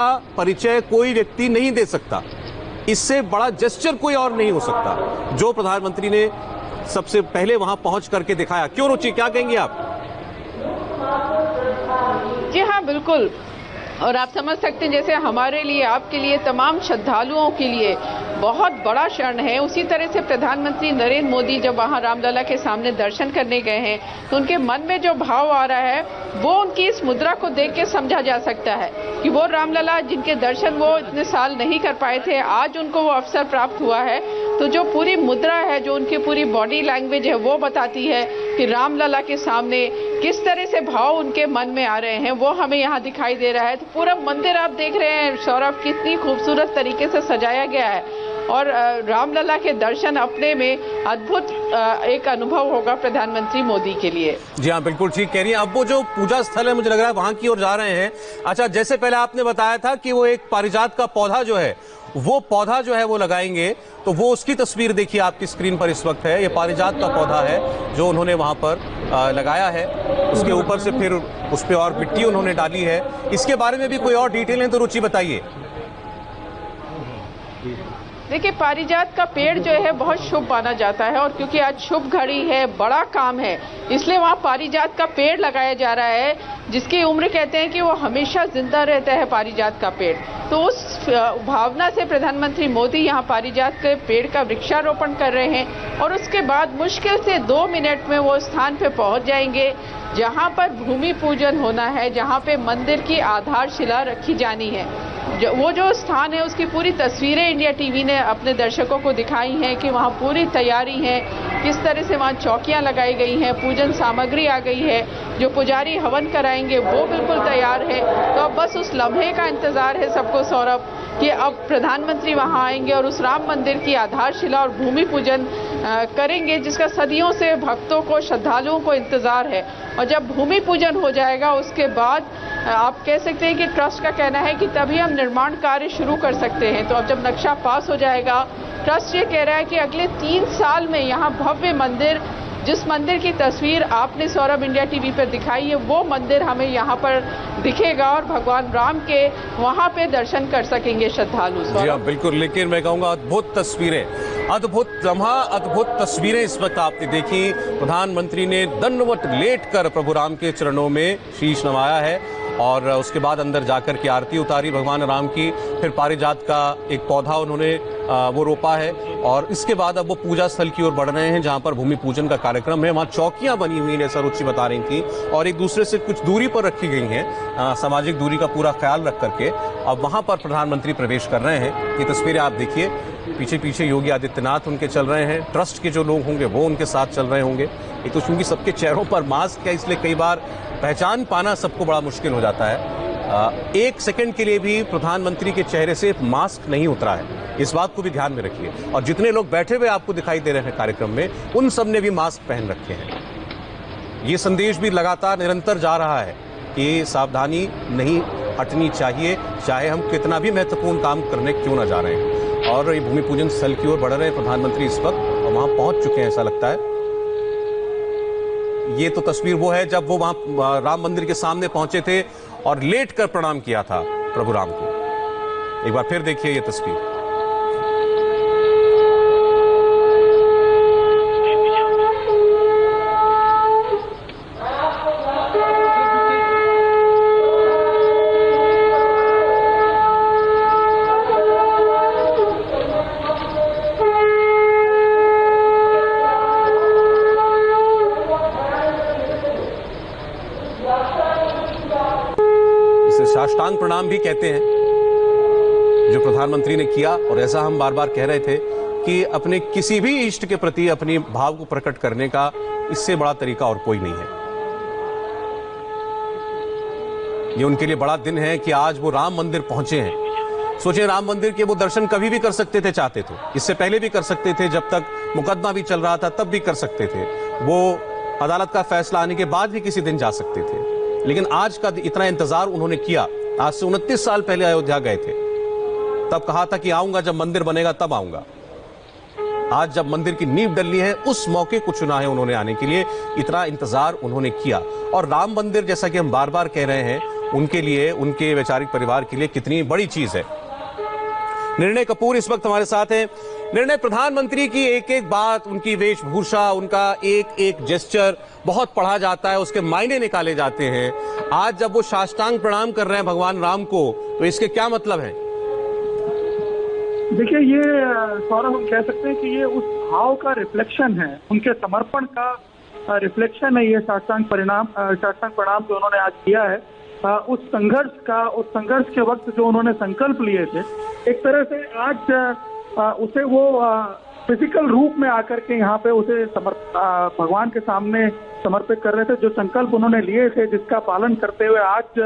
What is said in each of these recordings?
परिचय कोई व्यक्ति नहीं दे सकता। इससे बड़ा जेस्चर कोई और नहीं हो सकता जो प्रधानमंत्री ने सबसे पहले वहां पहुंच करके दिखाया। क्यों रुचि, क्या कहेंगे आप? जी हाँ, बिल्कुल। और आप समझ सकते हैं जैसे हमारे लिए, आपके लिए, तमाम श्रद्धालुओं के लिए बहुत बड़ा क्षण है, उसी तरह से प्रधानमंत्री नरेंद्र मोदी जब वहां रामलला के सामने दर्शन करने गए हैं तो उनके मन में जो भाव आ रहा है वो उनकी इस मुद्रा को देख के समझा जा सकता है कि वो रामलला जिनके दर्शन वो इतने साल नहीं कर पाए थे, आज उनको वो अवसर प्राप्त हुआ है। तो जो पूरी मुद्रा है, जो उनकी पूरी बॉडी लैंग्वेज है, वो बताती है कि रामलला के सामने किस तरह से भाव उनके मन में आ रहे हैं, वो हमें यहाँ दिखाई दे रहा है। तो पूरा मंदिर आप देख रहे हैं सौरभ, कितनी खूबसूरत तरीके से सजाया गया है और रामलला के दर्शन अपने में अद्भुत एक अनुभव होगा प्रधानमंत्री मोदी के लिए। जी हाँ, बिल्कुल ठीक कह रही हैं। अब वो जो पूजा स्थल है, मुझे लग रहा है वहां की ओर जा रहे हैं। अच्छा, जैसे पहले आपने बताया था कि वो एक पारिजात का पौधा जो है वो लगाएंगे, तो वो उसकी तस्वीर देखिए आपकी स्क्रीन पर इस वक्त है। ये पारिजात का पौधा है जो उन्होंने वहां पर लगाया है। उसके ऊपर से फिर उस पर और मिट्टी उन्होंने डाली है। इसके बारे में भी कोई और डिटेल है तो रुचि बताइए। देखिए, पारिजात का पेड़ जो है बहुत शुभ माना जाता है और क्योंकि आज शुभ घड़ी है, बड़ा काम है, इसलिए वहाँ पारिजात का पेड़ लगाया जा रहा है, जिसकी उम्र कहते हैं कि वो हमेशा जिंदा रहता है पारिजात का पेड़। तो उस भावना से प्रधानमंत्री मोदी यहाँ पारिजात के पेड़ का वृक्षारोपण कर रहे हैं और उसके बाद मुश्किल से 2 मिनट में वो स्थान पे पहुँच जाएंगे जहाँ पर भूमि पूजन होना है, जहाँ पे मंदिर की आधारशिला रखी जानी है। वो जो स्थान है उसकी पूरी तस्वीरें इंडिया टीवी ने अपने दर्शकों को दिखाई हैं कि वहाँ पूरी तैयारी है, किस तरह से वहाँ चौकियाँ लगाई गई हैं, पूजन सामग्री आ गई है, जो पुजारी हवन कराएंगे वो बिल्कुल तैयार है। तो अब बस उस लम्हे का इंतजार है सबको सौरभ कि अब प्रधानमंत्री वहाँ आएंगे और उस राम मंदिर की आधारशिला और भूमि पूजन करेंगे, जिसका सदियों से भक्तों को, श्रद्धालुओं को इंतजार है। और जब भूमि पूजन हो जाएगा उसके बाद आप कह सकते हैं कि ट्रस्ट का कहना है कि तभी हम निर्माण कार्य शुरू कर सकते हैं। तो अब जब नक्शा पास हो जाएगा, ट्रस्ट ये कह रहा है कि अगले 3 साल में यहाँ भव्य मंदिर, जिस मंदिर की तस्वीर आपने सौरभ इंडिया टीवी पर दिखाई है, वो मंदिर हमें यहाँ पर दिखेगा और भगवान राम के वहाँ पे दर्शन कर सकेंगे श्रद्धालु। जी हाँ, बिल्कुल। लेकिन मैं कहूँगा अद्भुत तस्वीरें, अद्भुत लम्हा, अद्भुत तस्वीरें इस वक्त आपने देखी। प्रधानमंत्री ने दंडवत लेट कर प्रभु राम के चरणों में शीश नवाया है और उसके बाद अंदर जाकर के आरती उतारी भगवान राम की। फिर पारिजात का एक पौधा उन्होंने वो रोपा है और इसके बाद अब वो पूजा स्थल की ओर बढ़ रहे हैं जहां पर भूमि पूजन का कार्यक्रम है। वहां चौकियां बनी हुई हैं, जैसा रुचि बता रही थी, और एक दूसरे से कुछ दूरी पर रखी गई हैं, सामाजिक दूरी का पूरा ख्याल रख करके। अब वहां पर प्रधानमंत्री प्रवेश कर रहे हैं। ये तस्वीरें आप देखिए, पीछे पीछे योगी आदित्यनाथ उनके चल रहे हैं, ट्रस्ट के जो लोग होंगे वो उनके साथ चल रहे होंगे। एक तो चूंकि सबके चेहरों पर मास्क है, इसलिए कई बार पहचान पाना सबको बड़ा मुश्किल हो जाता है। 1 सेकंड के लिए भी प्रधानमंत्री के चेहरे से मास्क नहीं उतरा है, इस बात को भी ध्यान में रखिए। और जितने लोग बैठे हुए आपको दिखाई दे रहे हैं कार्यक्रम में, उन सब ने भी मास्क पहन रखे हैं। ये संदेश भी लगातार निरंतर जा रहा है कि सावधानी नहीं हटनी चाहिए, चाहे हम कितना भी महत्वपूर्ण काम करने क्यों ना जा रहे हैं। और ये भूमि पूजन स्थल की ओर बढ़ रहे हैं प्रधानमंत्री इस वक्त, और वहां पहुंच चुके हैं ऐसा लगता है। ये तो तस्वीर वो है जब वो वहां राम मंदिर के सामने पहुंचे थे और लेट कर प्रणाम किया था प्रभु राम को। एक बार फिर देखिए ये तस्वीर। साष्टांग प्रणाम भी कहते हैं जो प्रधानमंत्री ने किया। और ऐसा हम बार बार कह रहे थे कि अपने किसी भी इष्ट के प्रति अपनी भाव को प्रकट करने का इससे बड़ा तरीका और कोई नहीं है। ये उनके लिए बड़ा दिन है कि आज वो राम मंदिर पहुंचे हैं। सोचिए, राम मंदिर के वो दर्शन कभी भी कर सकते थे, चाहते तो इससे पहले भी कर सकते थे, जब तक मुकदमा भी चल रहा था तब भी कर सकते थे, वो अदालत का फैसला आने के बाद भी किसी दिन जा सकते थे। लेकिन आज का इतना इंतजार उन्होंने किया। आज से 29 साल पहले अयोध्या गए थे, तब कहा था कि आऊंगा जब मंदिर बनेगा तब आऊंगा। आज जब मंदिर की नींव डलनी है, उस मौके को चुना है उन्होंने आने के लिए। इतना इंतजार उन्होंने किया। और राम मंदिर, जैसा कि हम बार बार कह रहे हैं, उनके लिए, उनके वैचारिक परिवार के लिए कितनी बड़ी चीज है। निर्णय कपूर इस वक्त हमारे साथ हैं। निर्णय, प्रधानमंत्री की एक एक बात, उनकी वेशभूषा, उनका एक एक जेस्चर बहुत पढ़ा जाता है, उसके मायने निकाले जाते हैं। आज जब वो साष्टांग प्रणाम कर रहे हैं भगवान राम को, तो इसके क्या मतलब है? देखिए, ये सौरभ, हम कह सकते हैं कि ये उस भाव का रिफ्लेक्शन है, उनके समर्पण का रिफ्लेक्शन है। ये साष्टांग प्रणाम जो उन्होंने आज किया है, उस संघर्ष के वक्त जो उन्होंने संकल्प लिए थे, एक तरह से आज उसे वो फिजिकल रूप में आकर के यहाँ पे उसे भगवान के सामने समर्पित कर रहे थे। जो संकल्प उन्होंने लिए थे, जिसका पालन करते हुए आज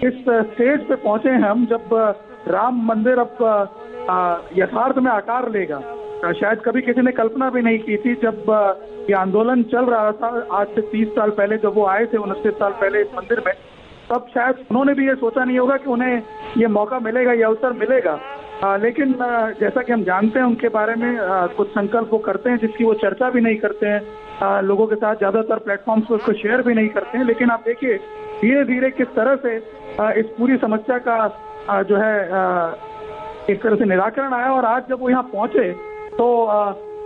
इस स्टेज पे पहुंचे हैं हम, जब राम मंदिर अब यथार्थ में आकार लेगा। शायद कभी किसी ने कल्पना भी नहीं की थी। जब ये आंदोलन चल रहा था आज से 30 साल पहले, जब वो आए थे 29 साल पहले इस मंदिर में, तब शायद उन्होंने भी ये सोचा नहीं होगा कि उन्हें ये मौका मिलेगा, ये अवसर मिलेगा। लेकिन जैसा कि हम जानते हैं उनके बारे में, कुछ संकल्प वो करते हैं जिसकी वो चर्चा भी नहीं करते हैं, लोगों के साथ ज्यादातर प्लेटफॉर्म्स पर उसको शेयर भी नहीं करते हैं। लेकिन आप देखिए धीरे धीरे किस तरह से इस पूरी समस्या का जो है एक तरह से निराकरण आया। और आज जब वो यहाँ पहुंचे तो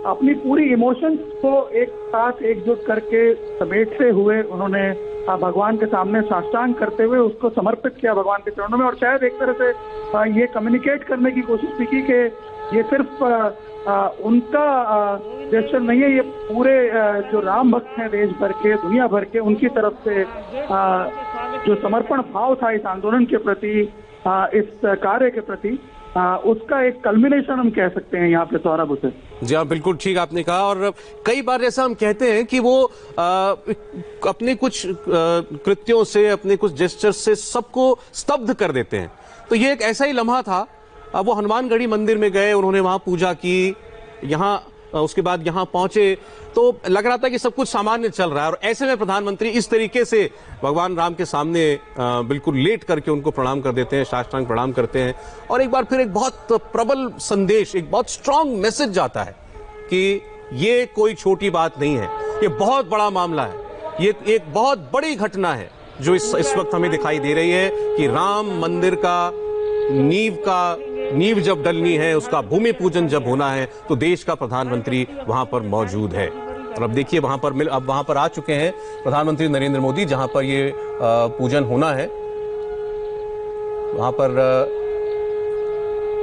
अपनी पूरी इमोशंस को एक साथ एकजुट करके समेटते हुए उन्होंने भगवान के सामने साष्टांग करते हुए उसको समर्पित किया भगवान के चरणों में। और शायद एक तरह से ये कम्युनिकेट करने की कोशिश भी की कि ये सिर्फ उनका जेस्चर नहीं है, ये पूरे जो राम भक्त हैं देश भर के, दुनिया भर के, उनकी तरफ से जो समर्पण भाव था इस आंदोलन के प्रति, इस कार्य के प्रति, उसका एक कल्मिनेशन हम कह सकते हैं यहाँ पे सौरभ उसे। जी हाँ, बिल्कुल ठीक आपने कहा। और कई बार जैसा हम कहते हैं कि वो अपने कुछ कृत्यों से, अपने कुछ जेस्चर से सबको स्तब्ध कर देते हैं। तो ये एक ऐसा ही लम्हा था। अब वो हनुमानगढ़ी मंदिर में गए, उन्होंने वहां पूजा की, यहाँ उसके बाद यहाँ पहुंचे तो लग रहा था कि सब कुछ सामान्य चल रहा है। और ऐसे में प्रधानमंत्री इस तरीके से भगवान राम के सामने बिल्कुल लेट करके उनको प्रणाम कर देते हैं, साष्टांग प्रणाम करते हैं। और एक बार फिर एक बहुत प्रबल संदेश, एक बहुत स्ट्रांग मैसेज जाता है कि ये कोई छोटी बात नहीं है, ये बहुत बड़ा मामला है, ये एक बहुत बड़ी घटना है जो इस वक्त हमें दिखाई दे रही है कि राम मंदिर का नींव जब डलनी है, उसका भूमि पूजन जब होना है, तो देश का प्रधानमंत्री वहां पर मौजूद है। और अब देखिए वहां पर आ चुके हैं प्रधानमंत्री नरेंद्र मोदी, जहां पर ये पूजन होना है। वहां पर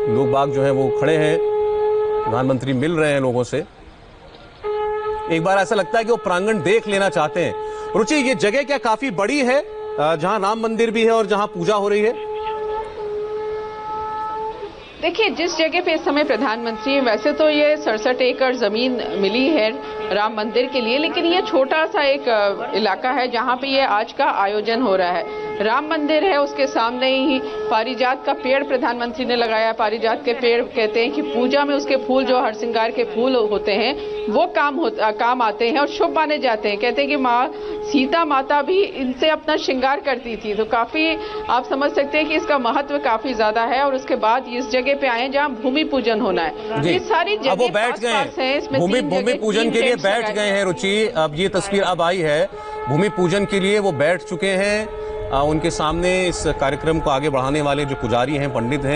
लोग बाग जो हैं वो खड़े हैं, प्रधानमंत्री मिल रहे हैं लोगों से। एक बार ऐसा लगता है कि वो प्रांगण देख लेना चाहते हैं। रुचि, ये जगह क्या काफी बड़ी है जहां राम मंदिर भी है और जहां पूजा हो रही है? देखिए, जिस जगह पे इस समय प्रधानमंत्री, वैसे तो ये 67 एकड़ जमीन मिली है राम मंदिर के लिए, लेकिन ये छोटा सा एक इलाका है जहां पे ये आज का आयोजन हो रहा है। राम मंदिर है, उसके सामने ही पारिजात का पेड़ प्रधानमंत्री ने लगाया। पारिजात के पेड़ कहते हैं कि पूजा में उसके फूल, जो हर श्रृंगार के फूल होते हैं, वो काम आते हैं और शुभ माने जाते हैं। कहते हैं कि माँ सीता माता भी इनसे अपना श्रृंगार करती थी। तो काफी आप समझ सकते हैं कि इसका महत्व काफी ज्यादा है। और उसके बाद इस जगह पे आए जहाँ भूमि पूजन होना है। ये सारी जगह वो बैठ गए हैं, भूमि पूजन के लिए बैठ गए हैं। रुचि, अब ये तस्वीर अब आई है, भूमि पूजन के लिए वो बैठ चुके हैं। उनके सामने इस कार्यक्रम को आगे बढ़ाने वाले जो पुजारी हैं, पंडित हैं,